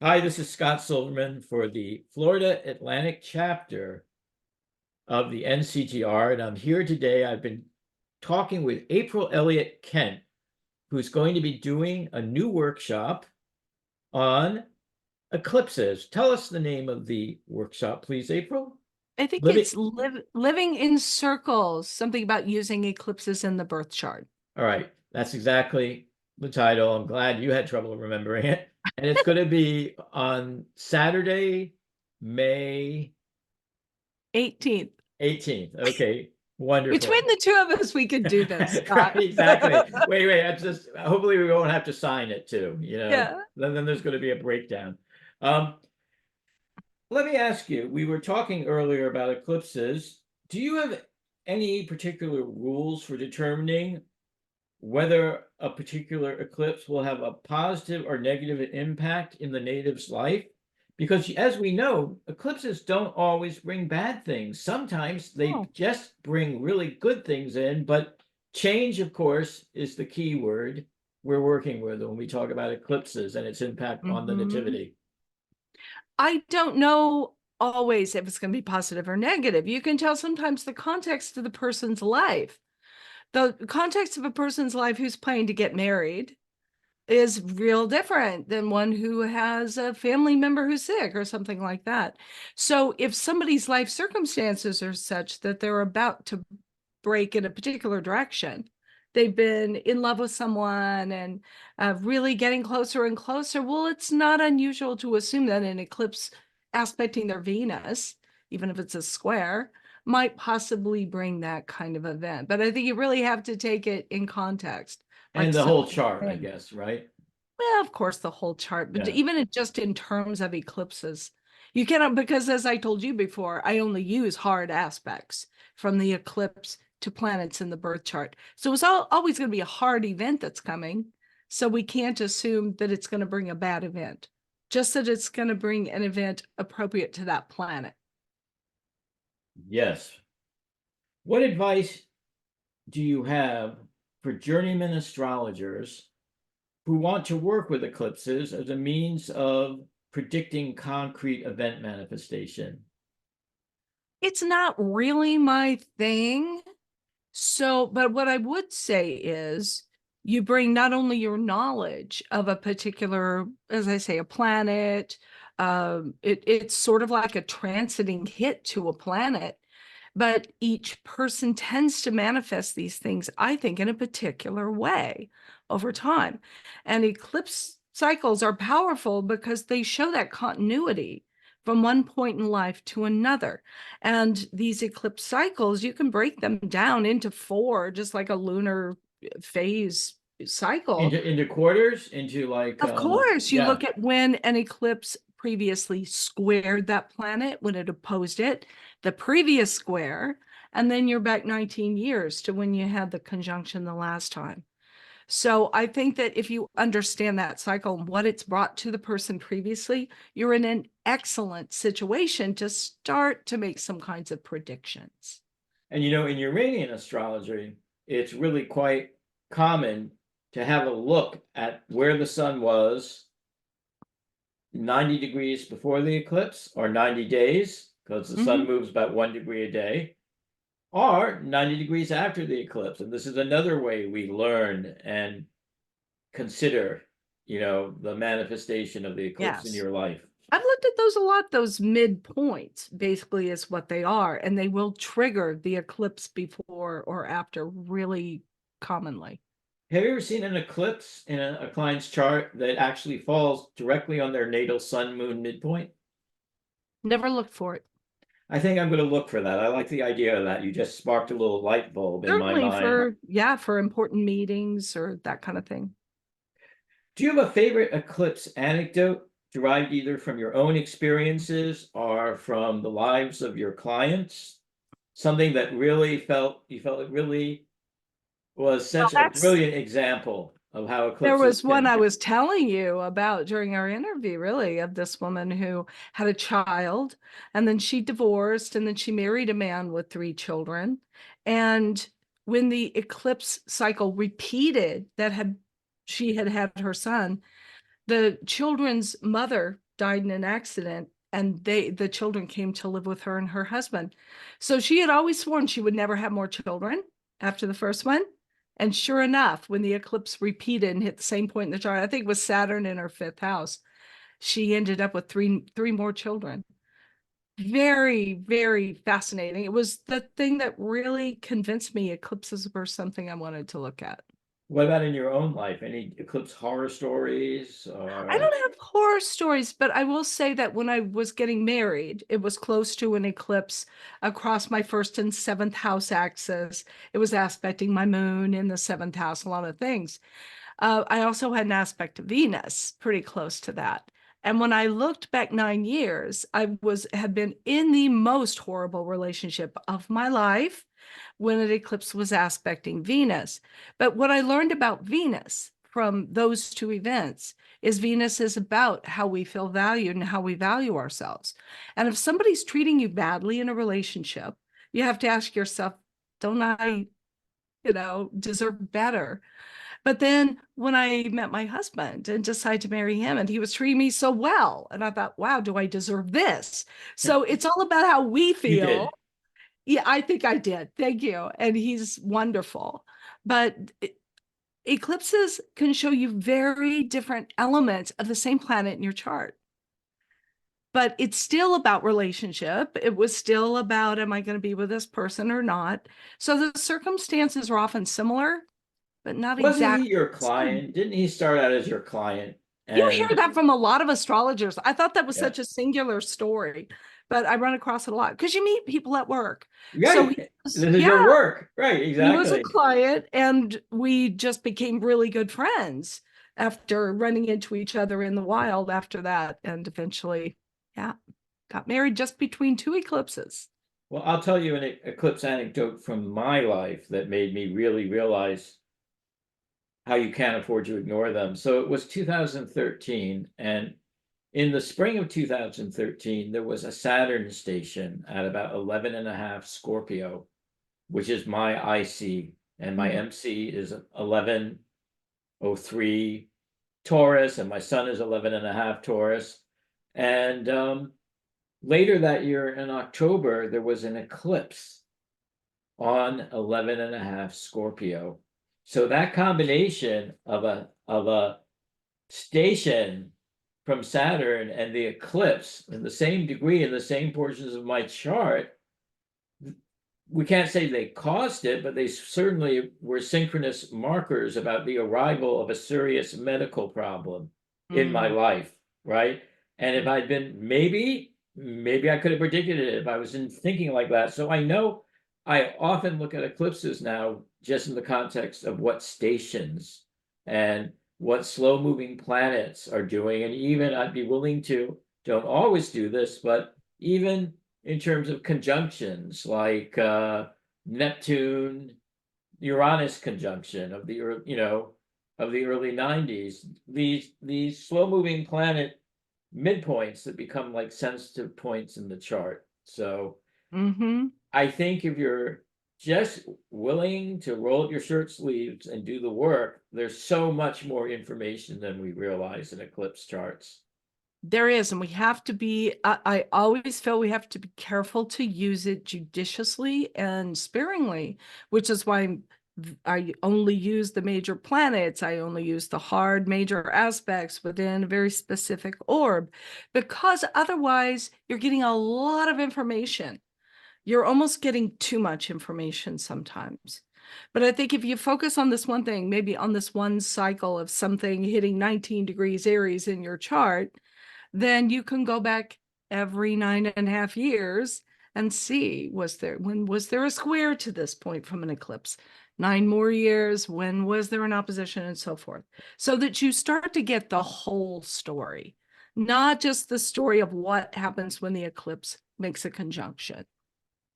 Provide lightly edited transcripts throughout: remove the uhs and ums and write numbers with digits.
Hi, this is Scott Silverman for the Florida Atlantic Chapter of the NCGR, and I'm here today. I've been talking with April Elliott Kent, who's going to be doing a new workshop on eclipses. Tell us the name of the workshop, please, April. I think Living. it's living in circles, something about using eclipses in the birth chart. All right, that's exactly the title. I'm glad you had trouble remembering it. And it's going to be on Saturday, May 18th. 18th. Okay, wonderful. Between the two of us, we could do this, Right, Scott. exactly. Wait. That's just hopefully we won't have to sign it too. Yeah. Then there's going to be a breakdown. Um, Let me ask you. We were talking earlier about eclipses. Do you have any particular rules for determining whether a particular eclipse will have a positive or negative impact in the native's life? Because as we know, eclipses don't always bring bad things. Sometimes they Oh. just bring really good things in, but change, of course, is the key word we're working with when we talk about eclipses and its impact on the Mhm. nativity. I don't know always if it's going to be positive or negative. You can tell sometimes the context of the person's life. The context of a person's life who's planning to get married is real different than one who has a family member who's sick or something like that. So if somebody's life circumstances are such that they're about to break in a particular direction, they've been in love with someone and really getting closer and closer, well, it's not unusual to assume that an eclipse aspecting their Venus, even if it's a square, might possibly bring that kind of event. But I think you really have to take it in context, like And the so whole many chart, I things. guess, right? Well, of course, the whole chart, but Yeah. even just in terms of eclipses, you cannot, because as I told you before, I only use hard aspects from the eclipse to planets in the birth chart. So it's always going to be a hard event that's coming. So we can't assume that it's going to bring a bad event, just that it's going to bring an event appropriate to that planet. Yes. What advice do you have for journeyman astrologers who want to work with eclipses as a means of predicting concrete event manifestation? It's not really my thing. So, but what I would say is you bring not only your knowledge of a particular, as I say, a planet, it's sort of like a transiting hit to a planet, but each person tends to manifest these things, I think, in a particular way over time. And eclipse cycles are powerful because they show that continuity from one point in life to another. And these eclipse cycles, you can break them down into four, just like a lunar phase cycle. Into quarters, into like Of course, you yeah. look at when an eclipse previously squared that planet, when it opposed it, the previous square, and then you're back 19 years to when you had the conjunction the last time. So I think that if you understand that cycle and what it's brought to the person previously, you're in an excellent situation to start to make some kinds of predictions. And in Uranian astrology, it's really quite common to have a look at where the sun was 90 degrees before the eclipse or 90 days, because the sun Mhm. moves about 1 degree a day, or 90 degrees after the eclipse. And this is another way we learn and consider, the manifestation of the eclipse in Yes. your life. I've looked at those a lot. Those midpoints basically is what they are, and they will trigger the eclipse before or after really commonly. Have you ever seen an eclipse in a client's chart that actually falls directly on their natal sun moon midpoint? Never looked for it. I think I'm going to look for that. I like the idea of that. You just sparked a little light bulb in my Certainly mind. for, yeah, for important meetings or that kind of thing. Do you have a favorite eclipse anecdote derived either from your own experiences or from the lives of your clients? Something that you felt it really was Well, such a that's brilliant example of how there eclipses was one can. I was telling you about during our interview, really, of this woman who had a child and then she divorced and then she married a man with three children. And when the eclipse cycle repeated that had she had had her son, the children's mother died in an accident, and the children came to live with her and her husband. So she had always sworn she would never have more children after the first one. And sure enough, when the eclipse repeated and hit the same point in the chart, I think it was Saturn in her fifth house, she ended up with three more children. Very, very fascinating. It was the thing that really convinced me eclipses were something I wanted to look at. What about in your own life? Any eclipse horror stories I or? don't have horror stories, but I will say that when I was getting married, it was close to an eclipse across my first and seventh house axis. It was aspecting my moon in the seventh house, a lot of things. I also had an aspect of Venus pretty close to that. And when I looked back 9 years, had been in the most horrible relationship of my life when an eclipse was aspecting Venus. But what I learned about Venus from those two events is Venus is about how we feel valued and how we value ourselves. And if somebody's treating you badly in a relationship, you have to ask yourself, don't I, deserve better? But then when I met my husband and decided to marry him, and he was treating me so well, and I thought, wow, do I deserve this? So it's all about how we You feel. did. Yeah, I think I did. Thank you. And he's wonderful. But eclipses can show you very different elements of the same planet in your chart. But it's still about relationship. It was still about, am I going to be with this person or not? So the circumstances are often similar, but not Wasn't he exactly your the same. client? Didn't he start out as your client? You hear And that from a lot of astrologers. I thought that was yeah, such a singular story, but I run across it a lot because you meet people at work. So right. This is your yeah, work. Right, he was a exactly. client, and we just became really good friends after running into each other in the wild after that. And eventually, yeah, got married just between two eclipses. Well, I'll tell you an eclipse anecdote from my life that made me really realize how you can't afford to ignore them. So it was 2013, and in the spring of 2013, there was a Saturn station at about 11 and a half Scorpio, which is my IC, and my MC is 1103 Taurus, and my sun is 11 and a half Taurus. And later that year in October, there was an eclipse on 11 and a half Scorpio. So that combination of a station from Saturn and the eclipse in the same degree in the same portions of my chart, we can't say they caused it, but they certainly were synchronous markers about the arrival of a serious medical problem in my Mm. life, right? And if I'd been maybe I could have predicted it if I was in thinking like that. So I know I often look at eclipses now just in the context of what stations and what slow moving planets are doing. And even I'd be willing to, don't always do this, but even in terms of conjunctions like Neptune Uranus conjunction of the early 90s, these slow moving planet midpoints that become like sensitive points in the chart. So Mm-hmm. I think if you're just willing to roll up your shirt sleeves and do the work, there's so much more information than we realize in eclipse charts. There is, and we have to be, I always feel we have to be careful to use it judiciously and sparingly, which is why I only use the major planets. I only use the hard major aspects within a very specific orb, because otherwise you're getting a lot of information. You're almost getting too much information sometimes. But I think if you focus on this one thing, maybe on this one cycle of something hitting 19 degrees Aries in your chart, then you can go back every 9.5 years and see, when was there a square to this point from an eclipse? 9 more years, when was there an opposition, and so forth, so that you start to get the whole story, not just the story of what happens when the eclipse makes a conjunction,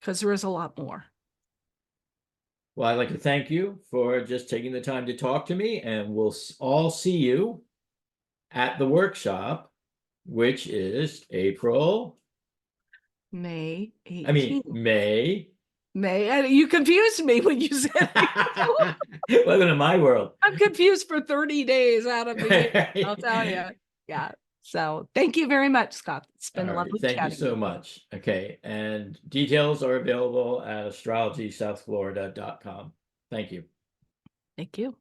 because there is a lot more. Well, I'd like to thank you for just taking the time to talk to me, and we'll all see you at the workshop, which is April, May I mean, 18th. May. May. You confused me when you said April. Welcome to my world. I'm confused for 30 days out of the year, I'll tell you. Yeah. So thank you very much, Scott. It's been All right, lovely thank you chatting. so much. Okay, and details are available at astrologysouthflorida.com. Thank you. Thank you.